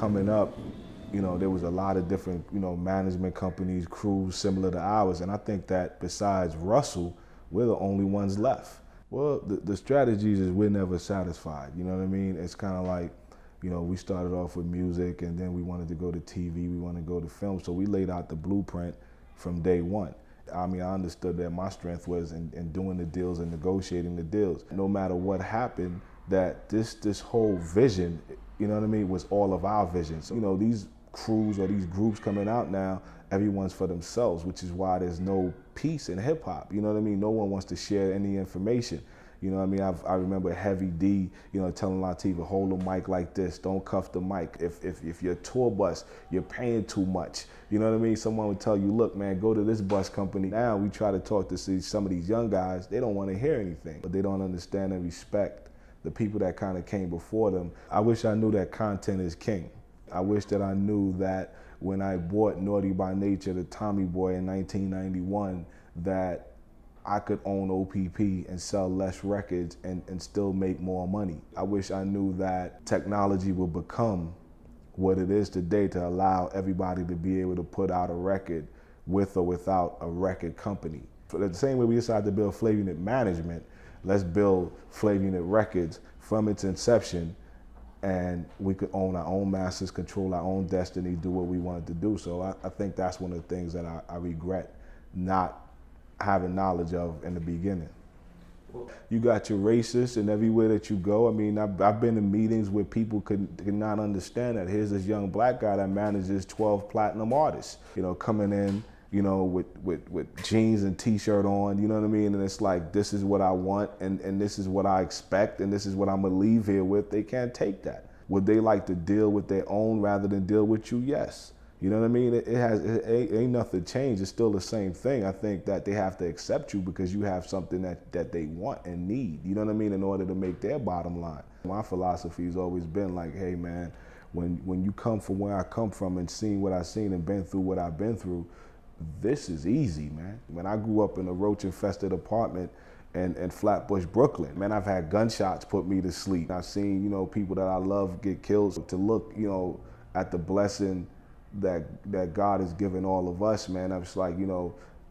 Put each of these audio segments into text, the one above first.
coming up, there was a lot of different, management companies, crews similar to ours. And I think that besides Russell, we're the only ones left. Well, the strategies is we're never satisfied. You know what I mean? It's kind of like, we started off with music and then we wanted to go to TV, we want to go to film. So we laid out the blueprint from day one. I mean, I understood that my strength was in doing the deals and negotiating the deals. No matter what happened, that this whole vision, was all of our vision. So, these crews or these groups coming out now, everyone's for themselves, which is why there's no peace in hip hop. No one wants to share any information. I remember Heavy D, telling Latifah, hold the mic like this, don't cuff the mic. If you're a tour bus, you're paying too much. Someone would tell you, look, man, go to this bus company. Now we try to talk to some of these young guys, they don't want to hear anything, but they don't understand and respect the people that kind of came before them. I wish I knew that content is king. I wish that I knew that when I bought Naughty by Nature, the Tommy Boy in 1991, that I could own OPP and sell less records and still make more money. I wish I knew that technology would become what it is today to allow everybody to be able to put out a record with or without a record company. So the same way we decided to build Flavor Unit Management, let's build Flavor Unit Records from its inception, and we could own our own masters, control our own destiny, do what we wanted to do. So I think that's one of the things that I regret not having knowledge of in the beginning. You got your racists, and everywhere that you go, I mean, I've been in meetings where people could not understand that. Here's this young black guy that manages 12 platinum artists, coming in, with jeans and t-shirt on, you know what I mean? And it's like, this is what I want, and this is what I expect, and this is what I'm gonna leave here with. They can't take that. Would they like to deal with their own rather than deal with you? Yes. You know what I mean? It ain't nothing changed. It's still the same thing. I think that they have to accept you because you have something that they want and need, you know what I mean, in order to make their bottom line. My philosophy has always been like, hey man, when you come from where I come from and seen what I've seen and been through what I've been through, this is easy, man. When I grew up in a roach-infested apartment in Flatbush, Brooklyn, man, I've had gunshots put me to sleep. I've seen, people that I love get killed. To look, at the blessing that God has given all of us, man, I was like,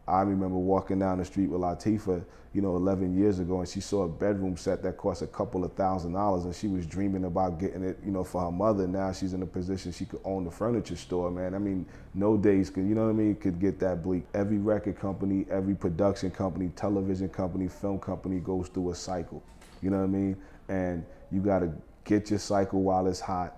I remember walking down the street with Latifah, 11 years ago, and she saw a bedroom set that cost a couple of $1,000s, and she was dreaming about getting it, for her mother. Now she's in a position she could own the furniture store, man. I mean, no days could get that bleak. Every record company, every production company, television company, film company goes through a cycle, you know what I mean? And you gotta get your cycle while it's hot,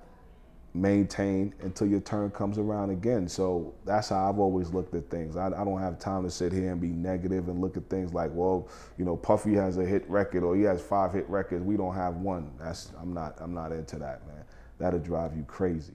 maintain until your turn comes around again. So that's how I've always looked at things. I don't have time to sit here and be negative and look at things like, well, Puffy has a hit record or he has 5 hit records. We don't have one. I'm not into that, man. That'll drive you crazy.